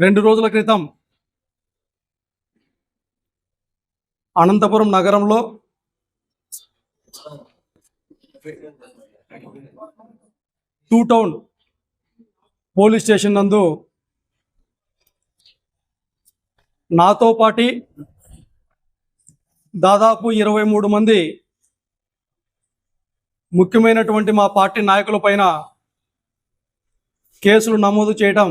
2 రోజుల క్రితం అనంతపురం నగరంలో టూ టౌన్ పోలీస్ స్టేషన్ నందు నాతో పాటి దాదాపు 23 మంది ముఖ్యమైనటువంటి మా పార్టీ నాయకుల పైన కేసులు నమోదు చేయడం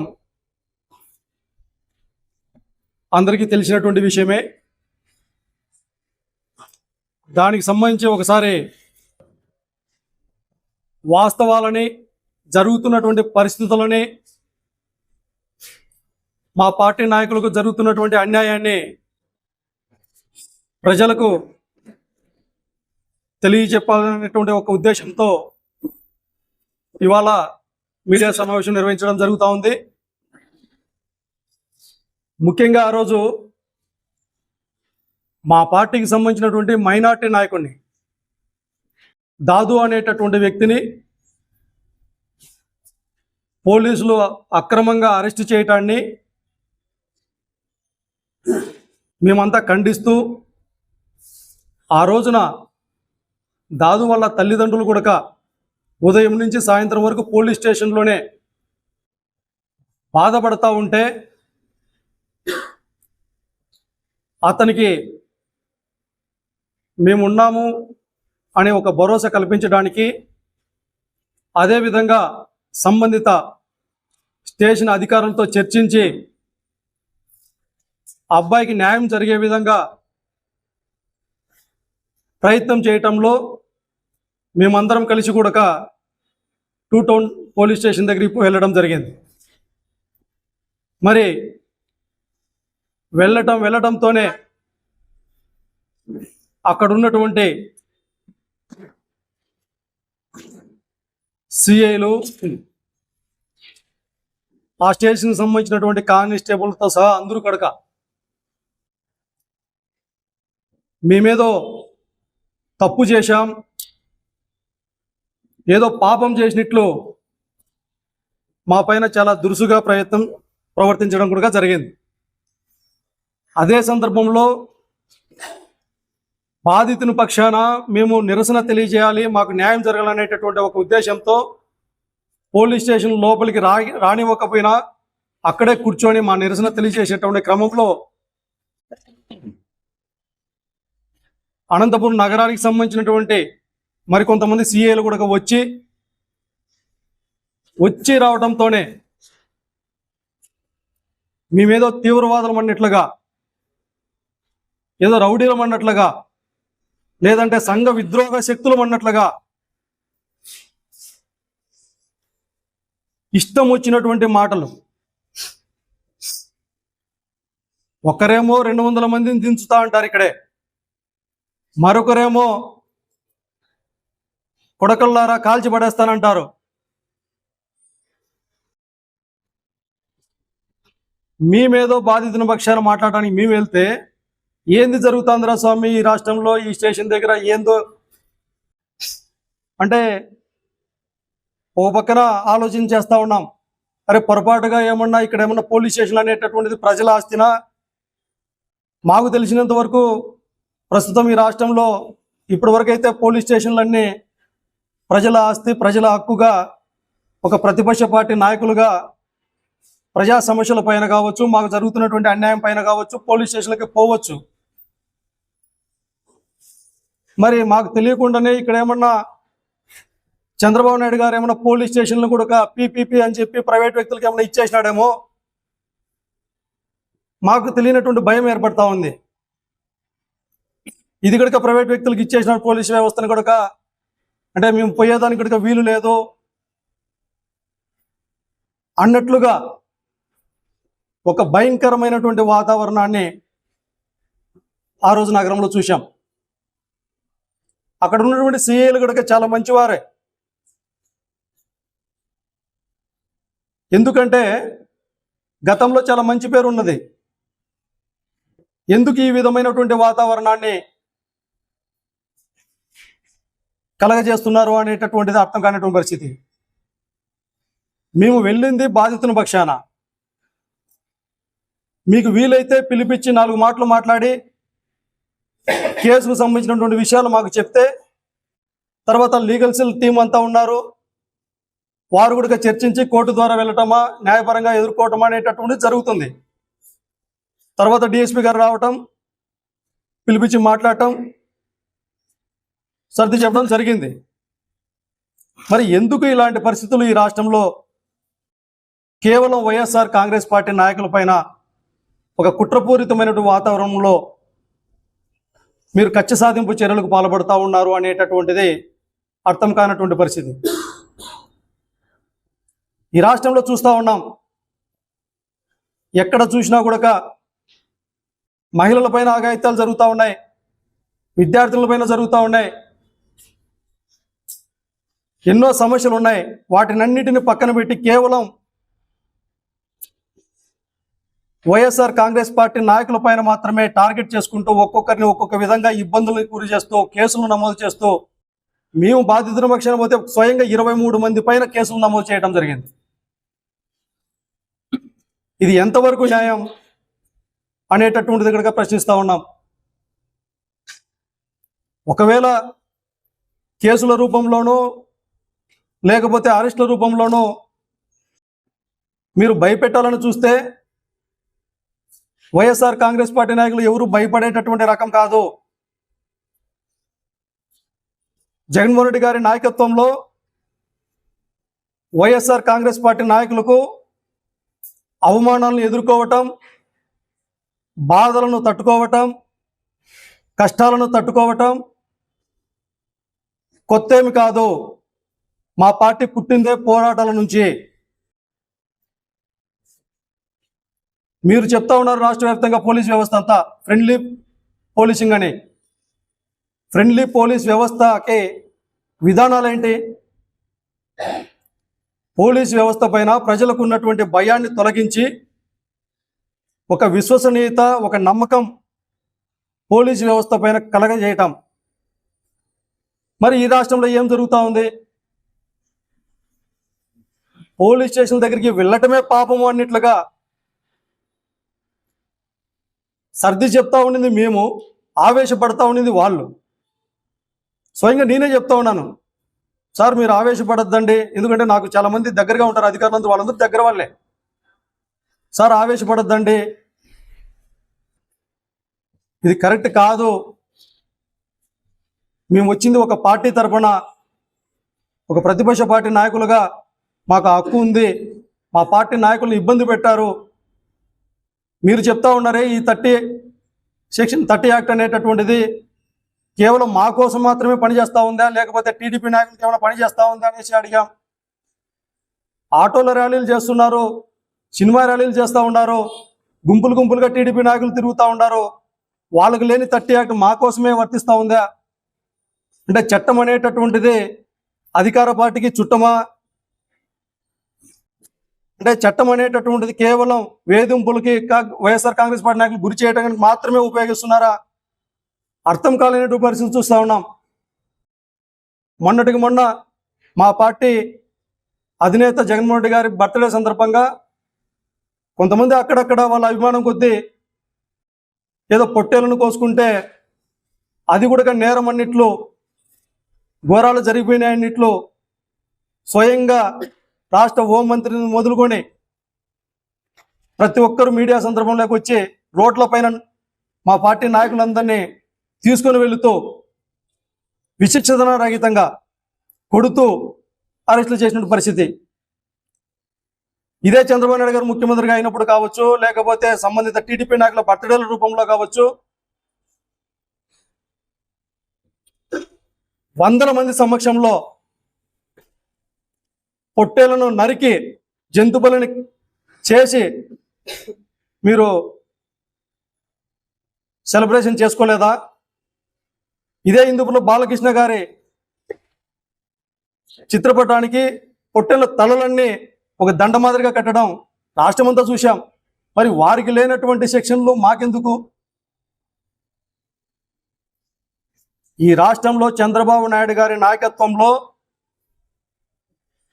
అందరికీ తెలిసినటువంటి విషయమే. దానికి సంబంధించి ఒకసారి వాస్తవాలని, జరుగుతున్నటువంటి పరిస్థితులని, మా పార్టీ నాయకులకు జరుగుతున్నటువంటి అన్యాయాన్ని ప్రజలకు తెలియజెప్పాలనేటువంటి ఒక ఉద్దేశంతో ఇవాళ మీడియా సమావేశం నిర్వహించడం జరుగుతూ ఉంది. ముఖ్యంగా ఆ రోజు మా పార్టీకి సంబంధించినటువంటి మైనార్టీ నాయకుడిని దాదు అనేటటువంటి వ్యక్తిని పోలీసులు అక్రమంగా అరెస్ట్ చేయటాన్ని మేమంతా ఖండిస్తూ, ఆ రోజున దాదు వాళ్ళ తల్లిదండ్రులు కూడా ఉదయం నుంచి సాయంత్రం వరకు పోలీస్ స్టేషన్లోనే బాధపడతా ఉంటే అతనికి మేమున్నాము అనే ఒక భరోసా కల్పించడానికి, అదేవిధంగా సంబంధిత స్టేషన్ అధికారులతో చర్చించి అబ్బాయికి న్యాయం జరిగే విధంగా ప్రయత్నం చేయటంలో మేమందరం కలిసి కూడా టూ టౌన్ పోలీస్ స్టేషన్ దగ్గరికి వెళ్ళడం జరిగింది. మరి వెళ్ళటంతోనే అక్కడ ఉన్నటువంటి సిఐలు, ఆ స్టేషన్కి సంబంధించినటువంటి కానిస్టేబుల్తో సహా అందరూ కడక మేమేదో తప్పు చేశాం, ఏదో పాపం చేసినట్లు మా పైన చాలా దురుసుగా ప్రవర్తించడం కూడా జరిగింది. అదే సందర్భంలో బాధితుని పక్షాన మేము నిరసన తెలియజేయాలి, మాకు న్యాయం జరగాలనేటటువంటి ఒక ఉద్దేశంతో పోలీస్ స్టేషన్ లోపలికి రానివ్వకపోయినా అక్కడే కూర్చొని మా నిరసన తెలియజేసేటువంటి క్రమంలో అనంతపురం నగరానికి సంబంధించినటువంటి మరికొంతమంది సిఐలు కూడా వచ్చి రావడంతోనే మేమేదో తీవ్రవాదులం అన్నట్లుగా, ఏదో రౌడీలం అన్నట్లుగా, లేదంటే సంఘ విద్రోహ శక్తులం అన్నట్లుగా ఇష్టం వచ్చినటువంటి మాటలు. ఒకరేమో 200 మందిని దించుతా అంటారు ఇక్కడే, మరొకరేమో కొడకల్లారా కాల్చి పడేస్తానంటారు. మేమేదో బాధితుల పక్షాన మాట్లాడడానికి మేము వెళ్తే ఏంది జరుగుతుందిరా స్వామి ఈ రాష్ట్రంలో, ఈ స్టేషన్ దగ్గర ఏందో అంటే ఓ పక్కన ఆలోచన చేస్తూ ఉన్నాం. అరే పొరపాటుగా ఏమన్నా ఇక్కడ ఏమన్నా పోలీస్ స్టేషన్ అనేటటువంటిది ప్రజల ఆస్తినా? మాకు తెలిసినంత వరకు ప్రస్తుతం ఈ రాష్ట్రంలో ఇప్పటి అయితే పోలీస్ స్టేషన్లన్నీ ప్రజల ఆస్తి, ప్రజల హక్కుగా ఒక ప్రతిపక్ష పార్టీ నాయకులుగా ప్రజా సమస్యల పైన కావచ్చు, మాకు జరుగుతున్నటువంటి అన్యాయం పైన కావచ్చు పోలీస్ స్టేషన్లకి పోవచ్చు. మరి మాకు తెలియకుండానే ఇక్కడ ఏమన్నా చంద్రబాబు నాయుడు గారు ఏమన్నా పోలీస్ స్టేషన్లు కూడా పీపీపీ అని చెప్పి ప్రైవేట్ వ్యక్తులకి ఏమన్నా ఇచ్చేసినాడేమో మాకు తెలియనటువంటి భయం ఏర్పడతా ఉంది. ఇది కనుక ప్రైవేట్ వ్యక్తులకు ఇచ్చేసినాడు పోలీస్ వ్యవస్థను కనుక అంటే మేము పోయేదానికి కనుక వీలు లేదు అన్నట్లుగా ఒక భయంకరమైనటువంటి వాతావరణాన్ని ఆ రోజు నగరంలో చూశాం. అక్కడ ఉన్నటువంటి సిఐలు కనుక చాలా మంచివారే. ఎందుకంటే గతంలో చాలా మంచి పేరు ఉన్నది. ఎందుకు ఈ విధమైనటువంటి వాతావరణాన్ని కలగజేస్తున్నారు అనేటటువంటిది అర్థం కానటువంటి పరిస్థితి. మేము వెళ్ళింది బాధితుని పక్షాన, మీకు వీలైతే పిలిపించి 4 మాటలు మాట్లాడి కేసుకు సంబంధించినటువంటి విషయాలు మాకు చెప్తే, తర్వాత లీగల్ సెల్ టీం అంతా ఉన్నారు, వారు కూడా చర్చించి కోర్టు ద్వారా వెళ్ళటమా న్యాయపరంగా ఎదుర్కోవటమా అనేటటువంటిది జరుగుతుంది. తర్వాత డిఎస్పీ గారు రావటం, పిలిపించి మాట్లాడటం, సర్ది చెప్పడం జరిగింది. మరి ఎందుకు ఇలాంటి పరిస్థితులు ఈ రాష్ట్రంలో కేవలం వైఎస్ఆర్ కాంగ్రెస్ పార్టీ నాయకుల పైన ఒక కుట్రపూరితమైనటువంటి వాతావరణంలో మీరు కక్ష సాధింపు చర్యలకు పాల్పడుతూ ఉన్నారు అనేటటువంటిది అర్థం కానటువంటి పరిస్థితి. ఈ రాష్ట్రంలో చూస్తూ ఉన్నాం, ఎక్కడ చూసినా కూడా మహిళలపైన అఘాయిత్యాలు జరుగుతూ ఉన్నాయి, విద్యార్థులపైన జరుగుతూ ఉన్నాయి, ఎన్నో సమస్యలు ఉన్నాయి. వాటినన్నిటిని పక్కన పెట్టి కేవలం వైఎస్ఆర్ కాంగ్రెస్ పార్టీ నాయకుల పైన మాత్రమే టార్గెట్ చేసుకుంటూ ఒక్కొక్కరిని ఒక్కొక్క విధంగా ఇబ్బందులకు గురి చేస్తూ కేసులు నమోదు చేస్తూ, మేము బాధితుల పక్షాన పోతే స్వయంగా 23 మంది పైన కేసులు నమోదు చేయడం జరిగింది. ఇది ఎంతవరకు న్యాయం అనేటటువంటిది ఇక్కడ ప్రశ్నిస్తూ ఉన్నాం. ఒకవేళ కేసుల రూపంలోనూ లేకపోతే అరెస్టుల రూపంలోనూ మీరు భయపెట్టాలని చూస్తే వైఎస్ఆర్ కాంగ్రెస్ పార్టీ నాయకులు ఎవరు భయపడేటటువంటి రకం కాదు. జగన్మోహన్ రెడ్డి గారి నాయకత్వంలో వైఎస్ఆర్ కాంగ్రెస్ పార్టీ నాయకులకు అవమానాలను ఎదుర్కోవటం, బాధలను తట్టుకోవటం, కష్టాలను తట్టుకోవటం కొత్తేమి కాదు. మా పార్టీ పుట్టిందే పోరాటాల నుంచి. మీరు చెప్తా ఉన్నారు రాష్ట్ర వ్యాప్తంగా పోలీస్ వ్యవస్థ అంతా ఫ్రెండ్లీ పోలీసింగ్ అని. ఫ్రెండ్లీ పోలీస్ వ్యవస్థకి విధానాలు ఏంటి? పోలీస్ వ్యవస్థ పైన ప్రజలకు ఉన్నటువంటి భయాన్ని తొలగించి ఒక విశ్వసనీయత, ఒక నమ్మకం పోలీస్ వ్యవస్థ పైన కలగజేయటం. మరి ఈ రాష్ట్రంలో ఏం జరుగుతూ ఉంది? పోలీస్ స్టేషన్ దగ్గరికి వెళ్ళటమే పాపము అన్నట్లుగా సర్ది చెప్తా ఉండింది మేము, ఆవేశపడతా ఉండింది వాళ్ళు. స్వయంగా నేనే చెప్తా ఉన్నాను, సార్ మీరు ఆవేశపడద్దండి, ఎందుకంటే నాకు చాలా మంది దగ్గరగా ఉంటారు అధికారులందరూ, వాళ్ళందరూ దగ్గర వాళ్ళే. సార్ ఆవేశపడద్దండి, ఇది కరెక్ట్ కాదు, మేము వచ్చింది ఒక పార్టీ తరఫున, ఒక ప్రతిపక్ష పార్టీ నాయకులుగా మాకు హక్కు ఉంది, మా పార్టీ నాయకులను ఇబ్బంది పెట్టారు, మీరు చెప్తా ఉన్నారే ఈ సెక్షన్ 30 యాక్ట్ అనేటటువంటిది కేవలం మా కోసం మాత్రమే పనిచేస్తూ ఉందా, లేకపోతే టీడీపీ నాయకులకి ఏమైనా పనిచేస్తూ ఉందా అనేసి అడిగాం. ఆటోల ర్యాలీలు చేస్తున్నారు, సినిమా ర్యాలీలు చేస్తూ ఉన్నారు, గుంపులుగా టీడీపీ నాయకులు తిరుగుతూ ఉన్నారు, వాళ్ళకు లేని 30 యాక్ట్ మా కోసమే వర్తిస్తూ ఉందా? అంటే చట్టం అనేటటువంటిది అధికార పార్టీకి చుట్టమా? అంటే చట్టం అనేటటువంటిది కేవలం వేధింపులకి వైఎస్ఆర్ కాంగ్రెస్ పార్టీ నాయకులు గురి చేయడానికి మాత్రమే ఉపయోగిస్తున్నారా? అర్థం కాలేనటువంటి పరిస్థితి చూస్తూ ఉన్నాం. మొన్నటికి మొన్న మా పార్టీ అధినేత జగన్మోహన్ రెడ్డి గారి బర్త్డే సందర్భంగా కొంతమంది అక్కడక్కడ వాళ్ళ అభిమానం కొద్దీ ఏదో పొట్టేలను కోసుకుంటే అది కూడా నేరం అన్నిట్లు, ఘోరాలు జరిగిపోయినాయన్నిట్లు స్వయంగా రాష్ట్ర హోంమంత్రిని మొదలుకొని ప్రతి ఒక్కరు మీడియా సందర్భంలోకి వచ్చి రోడ్ల పైన మా పార్టీ నాయకులందరినీ తీసుకొని వెళుతూ విచక్షణ రహితంగా కొడుతూ అరెస్టులు చేసిన పరిస్థితి. ఇదే చంద్రబాబు నాయుడు గారు ముఖ్యమంత్రిగా అయినప్పుడు కావచ్చు, లేకపోతే సంబంధిత టీడీపీ నాయకుల బర్త్డేల రూపంలో కావచ్చు, వందల మంది సమక్షంలో పొట్టేలను నరికి జంతువులని చేసి మీరు సెలబ్రేషన్ చేసుకోలేదా? ఇదే హిందూపురంలో బాలకృష్ణ గారి చిత్రపటానికి పొట్టేల తలలన్నీ ఒక దండ మాదిరిగా కట్టడం రాష్ట్రమంతా చూశాం. మరి వారికి లేనటువంటి సెక్షన్లు మాకెందుకు? ఈ రాష్ట్రంలో చంద్రబాబు నాయుడు గారి నాయకత్వంలో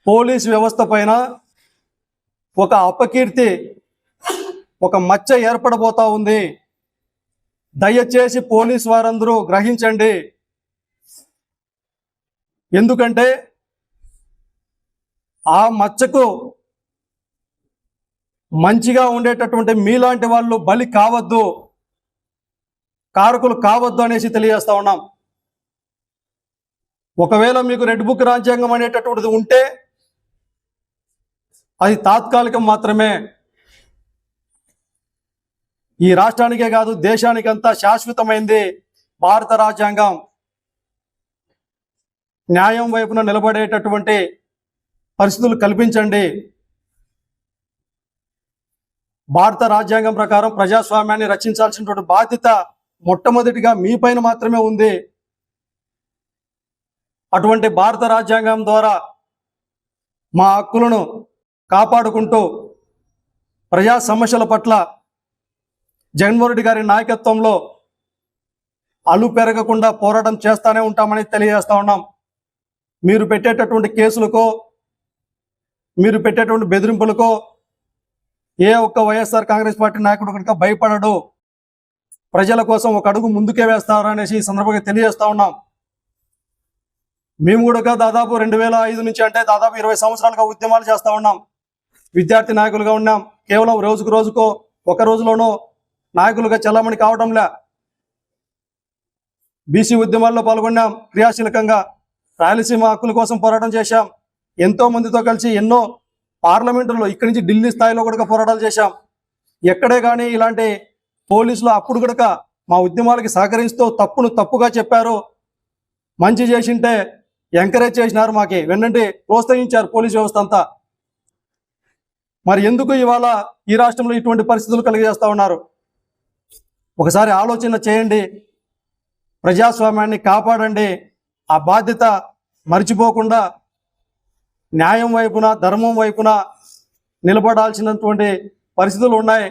పోలీస్ వ్యవస్థ పైన ఒక అపకీర్తి ఒక మచ్చ ఏర్పడబోతా ఉంది. దయచేసి పోలీస్ వారందరూ గ్రహించండి. ఎందుకంటే ఆ మచ్చకు మంచిగా ఉండేటటువంటి మీలాంటి వాళ్ళు బలి కావద్దు, కారకులు కావద్దు అనేసి తెలియజేస్తా ఉన్నాం. ఒకవేళ మీకు రెడ్ బుక్ రాజ్యాంగం అనేటటువంటిది ఉంటే అది తాత్కాలికం మాత్రమే. ఈ రాష్ట్రానికే కాదు దేశానికంతా శాశ్వతమైంది భారత రాజ్యాంగం. న్యాయం వైపున నిలబడేటటువంటి పరిస్థితులు కల్పించండి. భారత రాజ్యాంగం ప్రకారం ప్రజాస్వామ్యాన్ని రక్షించాల్సినటువంటి బాధ్యత మొట్టమొదటిగా మీ పైన మాత్రమే ఉంది. అటువంటి భారత రాజ్యాంగం ద్వారా మా హక్కులను కాపాడుకుంటూ ప్రజా సమస్యల పట్ల జగన్మోహన్ రెడ్డి గారి నాయకత్వంలో అలు పెరగకుండా పోరాటం చేస్తూనే ఉంటామని తెలియజేస్తా ఉన్నాం. మీరు పెట్టేటటువంటి కేసులకో, మీరు పెట్టేటువంటి బెదిరింపులకో ఏ ఒక్క వైఎస్ఆర్ కాంగ్రెస్ పార్టీ నాయకుడు కనుక భయపడడు. ప్రజల కోసం ఒక అడుగు ముందుకే వేస్తారు అనేసి ఈ సందర్భంగా తెలియజేస్తా ఉన్నాం. మేము కూడా దాదాపు 2005 నుంచి అంటే దాదాపు 20 సంవత్సరాలుగా ఉద్యమాలు చేస్తూ ఉన్నాం. విద్యార్థి నాయకులుగా ఉన్నాం. కేవలం రోజుకో ఒక రోజులోనో నాయకులుగా చలామణి కావడంలే. బీసీ ఉద్యమాల్లో పాల్గొన్నాం క్రియాశీలకంగా. రాయలసీమ హక్కుల కోసం పోరాటం చేశాం. ఎంతో మందితో కలిసి ఎన్నో పార్లమెంటులో ఇక్కడి నుంచి ఢిల్లీ స్థాయిలో కూడా పోరాటాలు చేశాం. ఎక్కడే కానీ ఇలాంటి పోలీసులు అప్పుడు కూడా మా ఉద్యమాలకి సహకరిస్తూ తప్పును తప్పుగా చెప్పారు, మంచి చేసింటే ఎంకరేజ్ చేసినారు, మాకి వెన్నంటి ప్రోత్సహించారు పోలీస్ వ్యవస్థ అంతా. మరి ఎందుకు ఇవాళ ఈ రాష్ట్రంలో ఇటువంటి పరిస్థితులు కలిగజేస్తూ ఉన్నారు? ఒకసారి ఆలోచన చేయండి. ప్రజాస్వామ్యాన్ని కాపాడండి. ఆ బాధ్యత మర్చిపోకుండా న్యాయం వైపున, ధర్మం వైపున నిలబడాల్సినటువంటి పరిస్థితులు ఉన్నాయి.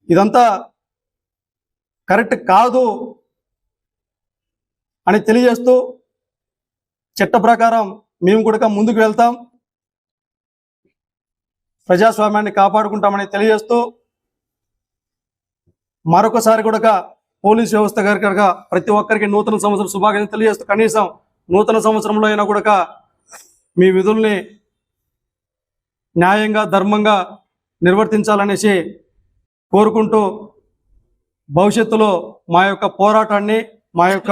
ఇదంతా కరెక్ట్ కాదు అని తెలియజేస్తూ చట్ట ప్రకారం మేము కూడా ముందుకు వెళ్తాం, ప్రజాస్వామ్యాన్ని కాపాడుకుంటామని తెలియజేస్తూ మరొకసారి కూడా పోలీస్ వ్యవస్థ గారికి ప్రతి ఒక్కరికి నూతన సంవత్సరం శుభాకాంక్షలు తెలియజేస్తూ కనీసం నూతన సంవత్సరంలో అయినా కూడా మీ విధుల్ని న్యాయంగా, ధర్మంగా నిర్వర్తించాలనేసి కోరుకుంటూ భవిష్యత్తులో మా యొక్క పోరాటాన్ని, మా యొక్క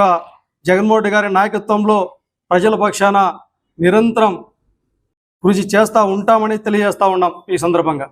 జగన్మోహన్ రెడ్డి గారి నాయకత్వంలో ప్రజల పక్షాన నిరంతరం కృషి చేస్తూ ఉంటామని తెలియజేస్తూ ఉన్నాం ఈ సందర్భంగా.